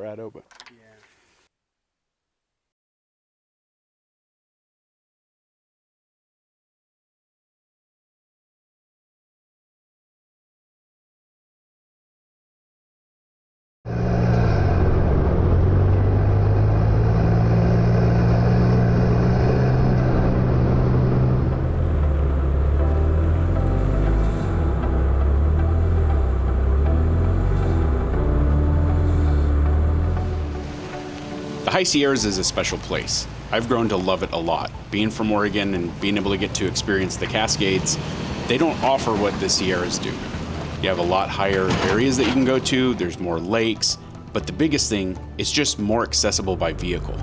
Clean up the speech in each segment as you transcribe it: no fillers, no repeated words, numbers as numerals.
Colorado, but Yeah. the High Sierras is a special place. I've grown to love it a lot. Being from Oregon and being able to get to experience the Cascades, they don't offer what the Sierras do. You have a lot higher areas that you can go to, there's more lakes, but the biggest thing is just more accessible by vehicle.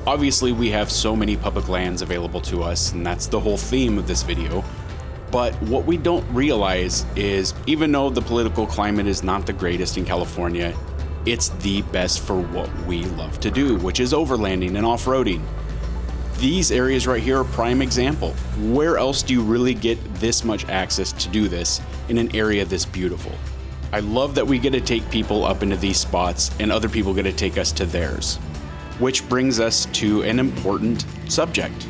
Obviously, we have so many public lands available to us, and that's the whole theme of this video. But what we don't realize is, even though the political climate is not the greatest in California, it's the best for what we love to do, which is overlanding and off-roading. These areas right here are a prime example. Where else do you really get this much access to do this in an area this beautiful? I love that we get to take people up into these spots and other people get to take us to theirs. Which brings us to an important subject,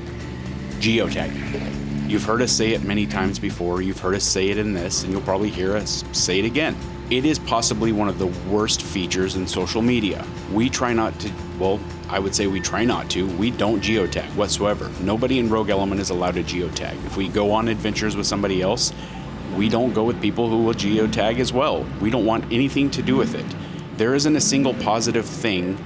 geotagging. You've heard us say it many times before, you've heard us say it in this, and you'll probably hear us say it again. It is possibly one of the worst features in social media. We try not to, well, I would say we try not to. We don't geotag whatsoever. Nobody in Rogue Element is allowed to geotag. If we go on adventures with somebody else, we don't go with people who will geotag as well. We don't want anything to do with it. There isn't a single positive thing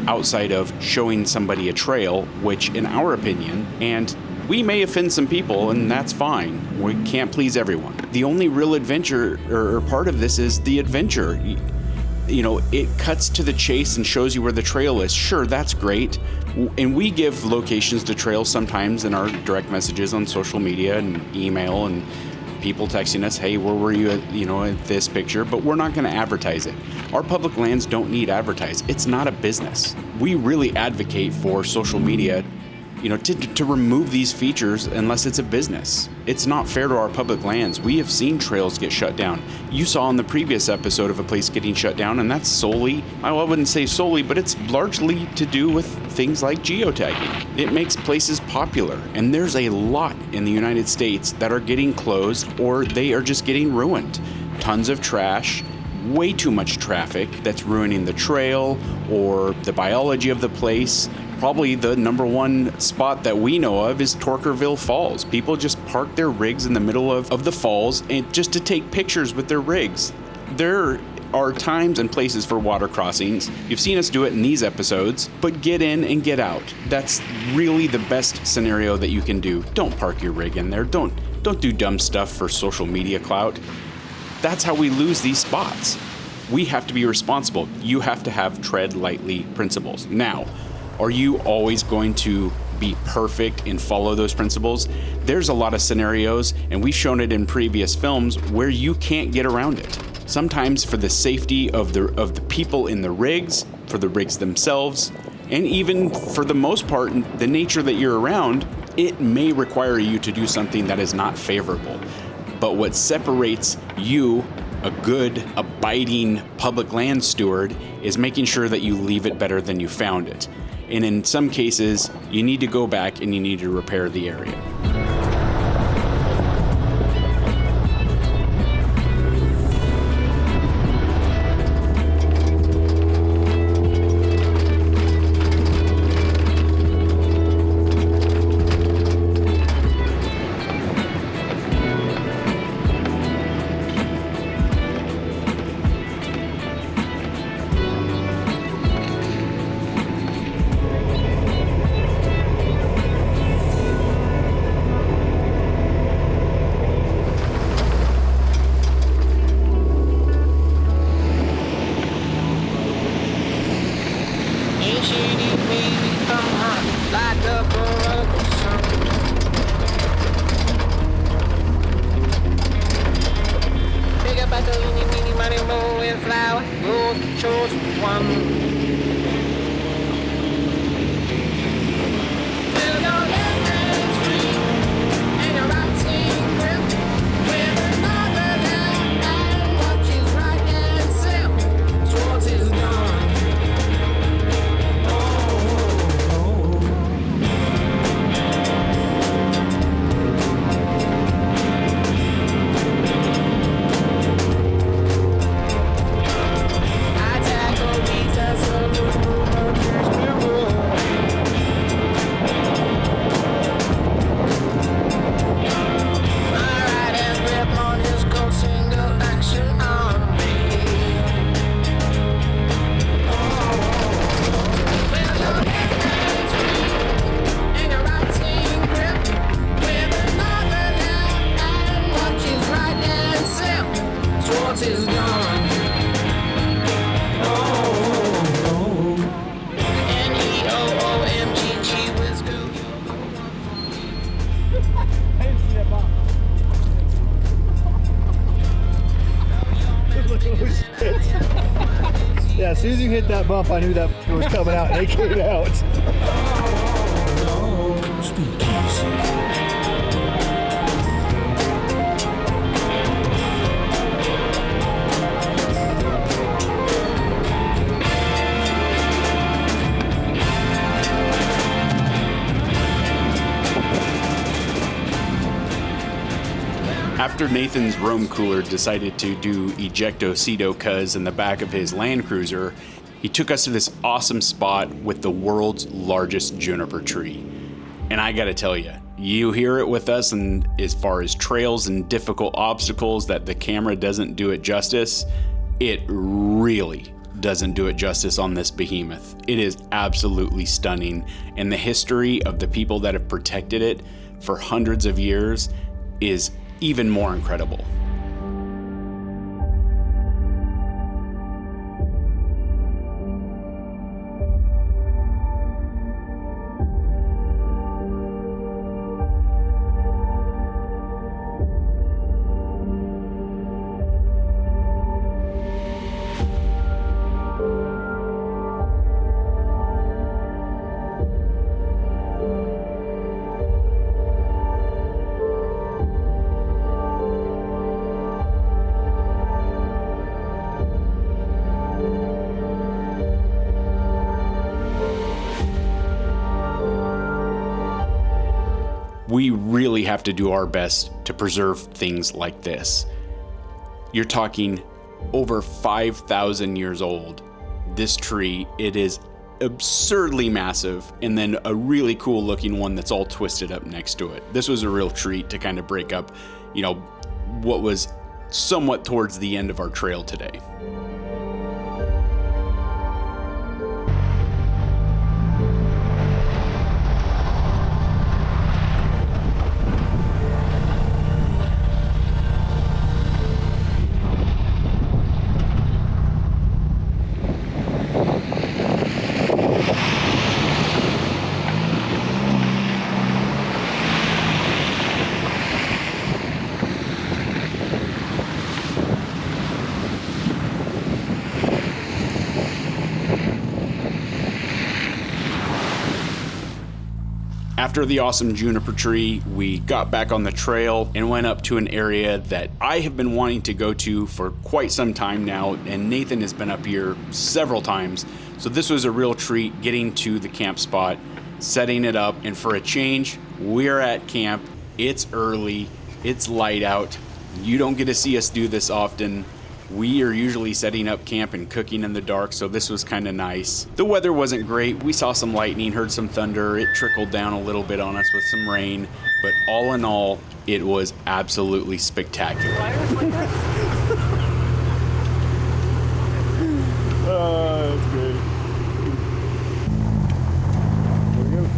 outside of showing somebody a trail, which in our opinion, and we may offend some people, and that's fine. We can't please everyone. The only real adventure or part of this is the adventure. You know, it cuts to the chase and shows you where the trail is. Sure, that's great. And we give locations to trails sometimes in our direct messages on social media and email, and people texting us, hey, where were you at this picture? But we're not going to advertise it. Our public lands don't need advertised. It's not a business. We really advocate for social media, to remove these features unless it's a business. It's not fair to our public lands. We have seen trails get shut down. You saw in the previous episode of a place getting shut down, and that's solely, I wouldn't say solely, but it's largely to do with things like geotagging. It makes places popular, and there's a lot in the United States that are getting closed or they are just getting ruined. Tons of trash, way too much traffic that's ruining the trail or the biology of the place. Probably the number one spot that we know of is Torkerville Falls. People just park their rigs in the middle of the falls and just to take pictures with their rigs. There are times and places for water crossings. You've seen us do it in these episodes, but get in and get out. That's really the best scenario that you can do. Don't park your rig in there. Don't do dumb stuff for social media clout. That's how we lose these spots. We have to be responsible. You have to have tread lightly principles. Now, are you always going to be perfect and follow those principles? There's a lot of scenarios, and we've shown it in previous films, where you can't get around it. Sometimes for the safety of the people in the rigs, for the rigs themselves, and even for the most part, the nature that you're around, it may require you to do something that is not favorable. But what separates you, a good, abiding public land steward, is making sure that you leave it better than you found it. And in some cases, you need to go back and you need to repair the area. soon as you hit that bump, I knew that was coming out, and they came out. After Nathan's Rome cooler decided to do ejecto-cedo cuz in the back of his Land Cruiser, he took us to this awesome spot with the world's largest juniper tree. And I gotta tell you, you hear it with us, and as far as trails and difficult obstacles that the camera doesn't do it justice, it really doesn't do it justice on this behemoth. It is absolutely stunning, and the history of the people that have protected it for hundreds of years is even more incredible. We really have to do our best to preserve things like this. You're talking over 5,000 years old. This tree, it is absurdly massive, and then a really cool looking one that's all twisted up next to it. This was a real treat to kind of break up, what was somewhat towards the end of our trail today. After the awesome juniper tree, we got back on the trail and went up to an area that I have been wanting to go to for quite some time now, and Nathan has been up here several times. So this was a real treat getting to the camp spot, setting it up, and for a change, we're at camp. It's early, it's light out. You don't get to see us do this often. We are usually setting up camp and cooking in the dark, so this was kind of nice. The weather wasn't great. We saw some lightning, heard some thunder. It trickled down a little bit on us with some rain, but all in all, it was absolutely spectacular. That's great. There we go.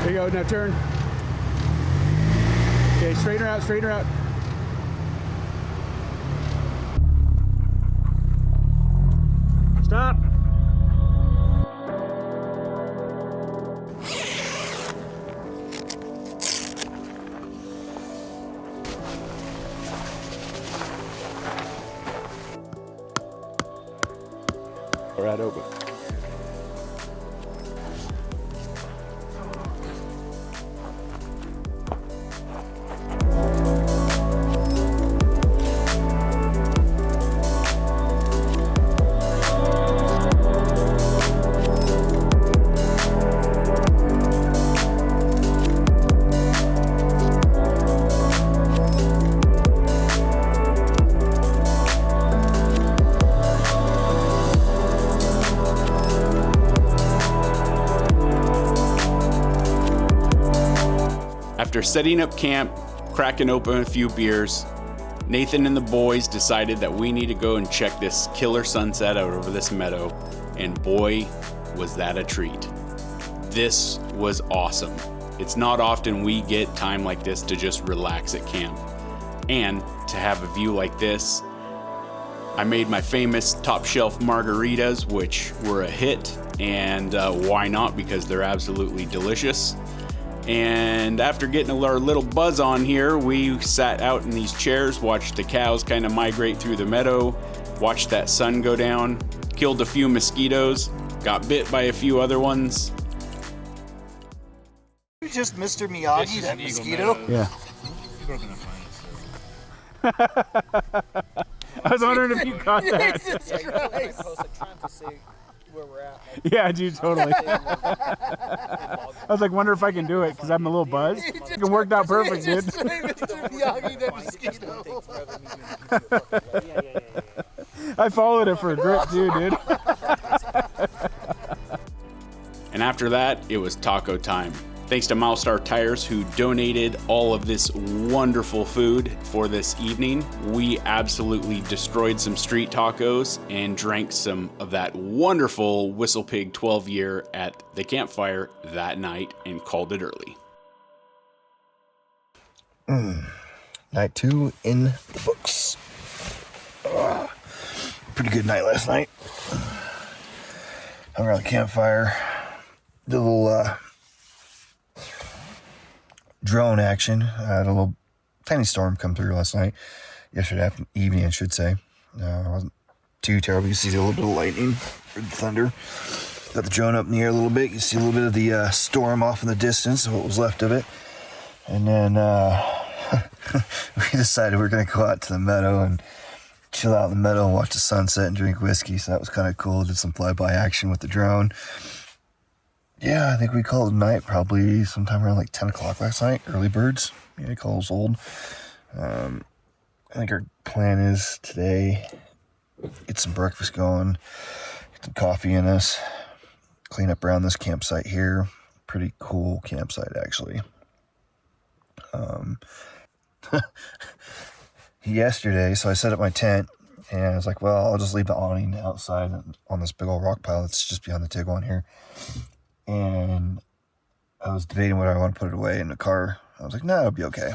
There you go, now turn. Okay, straighten her out, straighten her out. Stop. Right open. After setting up camp, cracking open a few beers, Nathan and the boys decided that we need to go and check this killer sunset out over this meadow, and boy, was that a treat. This was awesome. It's not often we get time like this to just relax at camp, and to have a view like this. I made my famous top shelf margaritas, which were a hit. and why not? Because they're absolutely delicious. And after getting our little buzz on here, we sat out in these chairs, watched the cows kind of migrate through the meadow, watched that sun go down, killed a few mosquitoes, got bit by a few other ones. You just Mr. Miyagi, that mosquito? Yeah. I was wondering if you caught that. Jesus Christ. Yeah, dude, totally. I was like, wonder if I can do it because I'm a little buzzed. It worked out perfect, dude. Mr. Miyagi, that mosquito. I followed it for a grip too, dude. And after that, it was taco time. Thanks to Milestar Tires, who donated all of this wonderful food for this evening. We absolutely destroyed some street tacos and drank some of that wonderful Whistle Pig 12 year at the campfire that night and called it early. Night 2 in the books. Pretty good night last night. Hung around the campfire. Did a little drone action. Had a little tiny storm come through last night. Yesterday evening, I should say. It wasn't too terrible. You see a little bit of lightning or thunder. Got the drone up in the air a little bit. You see a little bit of the storm off in the distance, what was left of it. And then we decided we were going to go out to the meadow and chill out in the meadow and watch the sunset and drink whiskey. So that was kind of cool. Did some flyby action with the drone. Yeah, I think we called it night probably sometime around like 10 o'clock last night. Early birds. Yeah, call us old. I think our plan is today, get some breakfast going, get some coffee in us, clean up around this campsite here. Pretty cool campsite, actually. Yesterday, so I set up my tent, and I was like, well, I'll just leave the awning outside on this big old rock pile that's just behind the Tiguan here. And I was debating whether I want to put it away in the car. I was like, no, it'll be okay.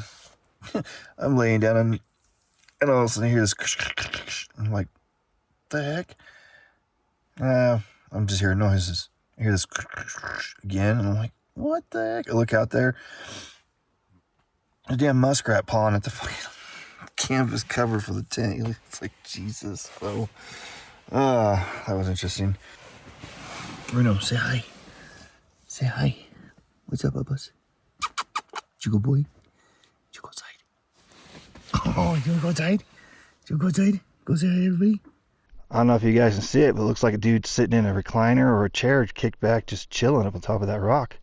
I'm laying down and all of a sudden I hear this. I'm like, the heck? I'm just hearing noises. I hear this again, and I'm like, what the heck? I look out there. A damn muskrat pawing at the fucking canvas cover for the tent. It's like, Jesus. So, that was interesting. Bruno, say hi. Say hi. What's up, Bubba's? Did you go, boy? Did you go outside? Oh, you wanna go outside? Did you go outside? Go say hi, everybody. I don't know if you guys can see it, but it looks like a dude sitting in a recliner or a chair kicked back, just chilling up on top of that rock.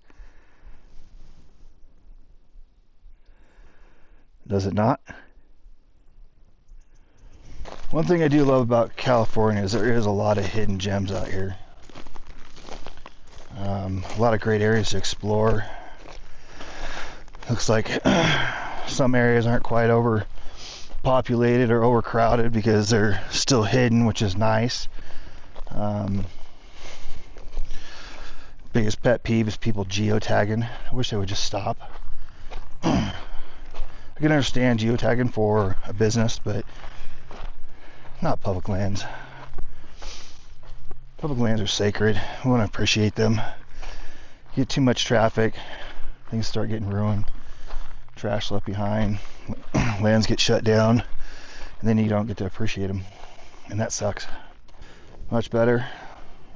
Does it not? One thing I do love about California is there is a lot of hidden gems out here. A lot of great areas to explore. Looks like some areas aren't quite overpopulated or overcrowded because they're still hidden, which is nice. Biggest pet peeve is people geotagging. I wish they would just stop. I can understand geotagging for a business, but not public lands. Public lands are sacred. We want to appreciate them. Get too much traffic, things start getting ruined. Trash left behind, lands get shut down, and then you don't get to appreciate them, and that sucks. Much better.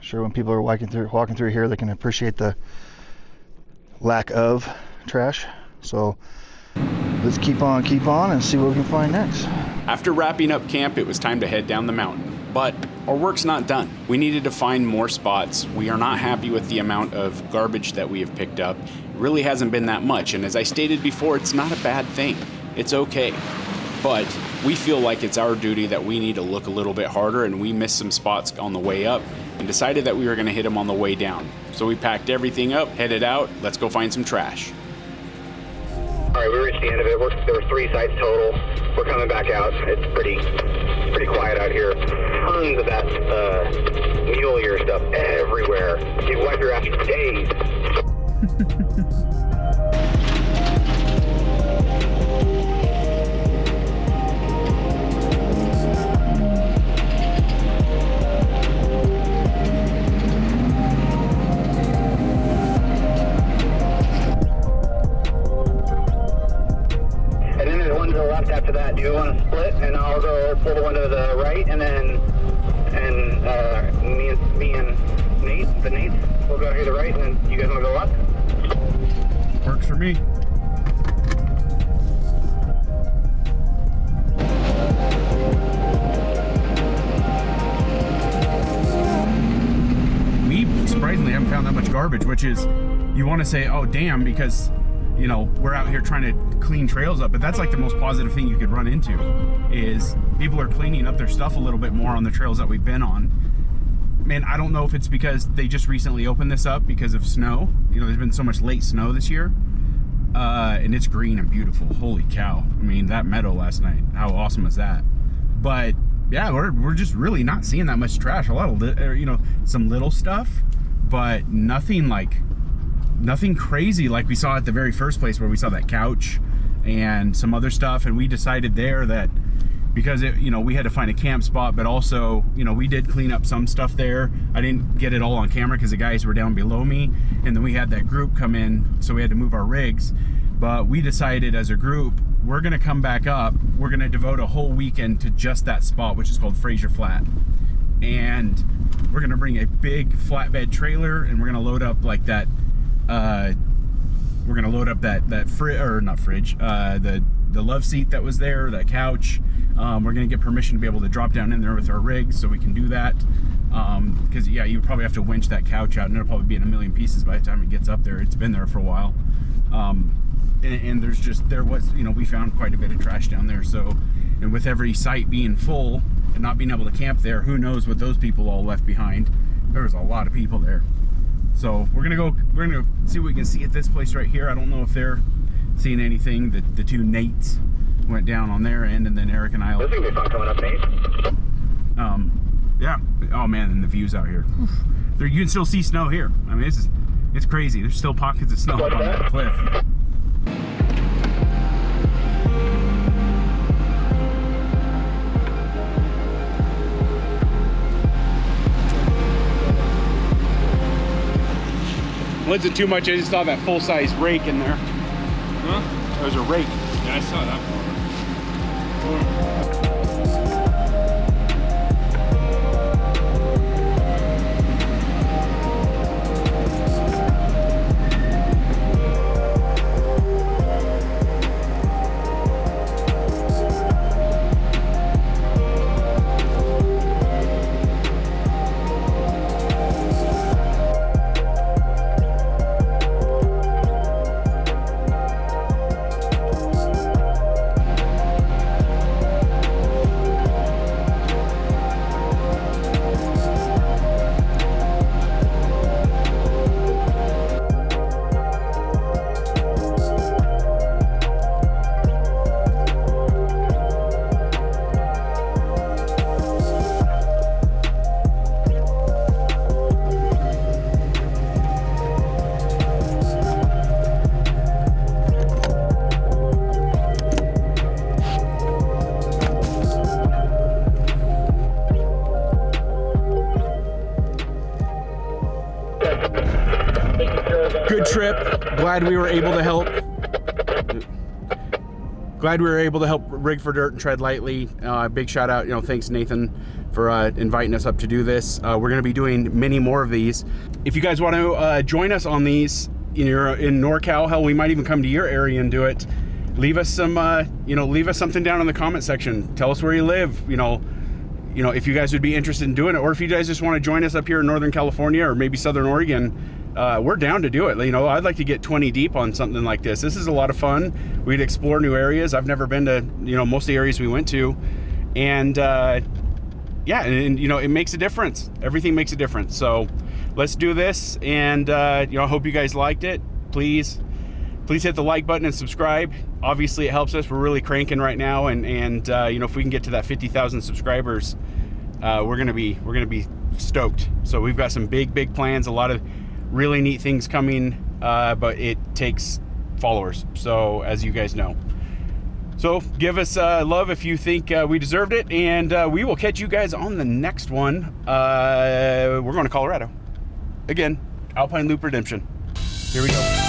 Sure, when people are walking through here, they can appreciate the lack of trash. So let's keep on and see what we can find next. After wrapping up camp, it was time to head down the mountain. But our work's not done. We needed to find more spots. We are not happy with the amount of garbage that we have picked up. It really hasn't been that much, and as I stated before, it's not a bad thing. It's okay. But we feel like it's our duty that we need to look a little bit harder, and we missed some spots on the way up and decided that we were gonna hit them on the way down. So we packed everything up, headed out, let's go find some trash. All right, we reached the end of it. There were 3 sites total. We're coming back out. It's pretty quiet out here. Tons of that mule ear stuff everywhere. You wipe your ass for days. one to the left after that. Do you want to split? And I'll go pull the one to the right, and then me and Nate, the Nates, we'll go here to the right, and then you guys want to go left? Works for me. We surprisingly haven't found that much garbage, which is, you want to say, oh damn, because you know we're out here trying to clean trails up, but that's like the most positive thing you could run into, is people are cleaning up their stuff a little bit more on the trails that we've been on. Man, I don't know if it's because they just recently opened this up because of snow. You know, there's been so much late snow this year. And it's green and beautiful. Holy cow. I mean, that meadow last night, how awesome is that? But yeah, we're just really not seeing that much trash. A lot of, you know, some little stuff, but nothing crazy like we saw at the very first place where we saw that couch and some other stuff. And we decided there that because you know, we had to find a camp spot, but also, you know, we did clean up some stuff there. I didn't get it all on camera because the guys were down below me, and then we had that group come in, so we had to move our rigs. But we decided as a group, we're gonna come back up, we're gonna devote a whole weekend to just that spot, which is called Fraser Flat. And we're gonna bring a big flatbed trailer, and we're gonna load up like that, we're gonna load up that the love seat that was there, that couch. We're gonna get permission to be able to drop down in there with our rigs, so we can do that. Because yeah, you would probably have to winch that couch out, and it'll probably be in a million pieces by the time it gets up there. It's been there for a while. And there was, you know, we found quite a bit of trash down there. So, and with every site being full and not being able to camp there, who knows what those people all left behind. There was a lot of people there. So we're gonna see what we can see at this place right here. I don't know if they're seeing anything. The two Nates went down on their end, and then Eric and I. This is gonna be fun coming up, Nate. Yeah. Oh man, and the views out here. There, you can still see snow here. I mean, it's crazy. There's still pockets of snow up on that cliff. Wasn't too much. I just saw that full-size rake in there. Huh? There's a rake. Yeah, I saw that one. Good trip. Glad we were able to help. Glad we were able to help rig for dirt and tread lightly. Big shout out, you know, thanks Nathan for inviting us up to do this. We're going to be doing many more of these. If you guys want to join us on these, in NorCal, hell, we might even come to your area and do it. Leave us some, leave us something down in the comment section. Tell us where you live. You know, if you guys would be interested in doing it, or if you guys just want to join us up here in Northern California or maybe Southern Oregon, we're down to do it. You know, I'd like to get 20 deep on something like this. This is a lot of fun. We'd explore new areas. I've never been to, most of the areas we went to, and yeah, and it makes a difference. Everything makes a difference. So let's do this, and I hope you guys liked it. Please hit the like button and subscribe. Obviously, it helps us. We're really cranking right now, and if we can get to that 50,000 subscribers, we're gonna be stoked. So we've got some big plans, a lot of really neat things coming, but it takes followers, so as you guys know. So give us love if you think we deserved it, and we will catch you guys on the next one. We're going to Colorado again. Alpine Loop Redemption. Here we go.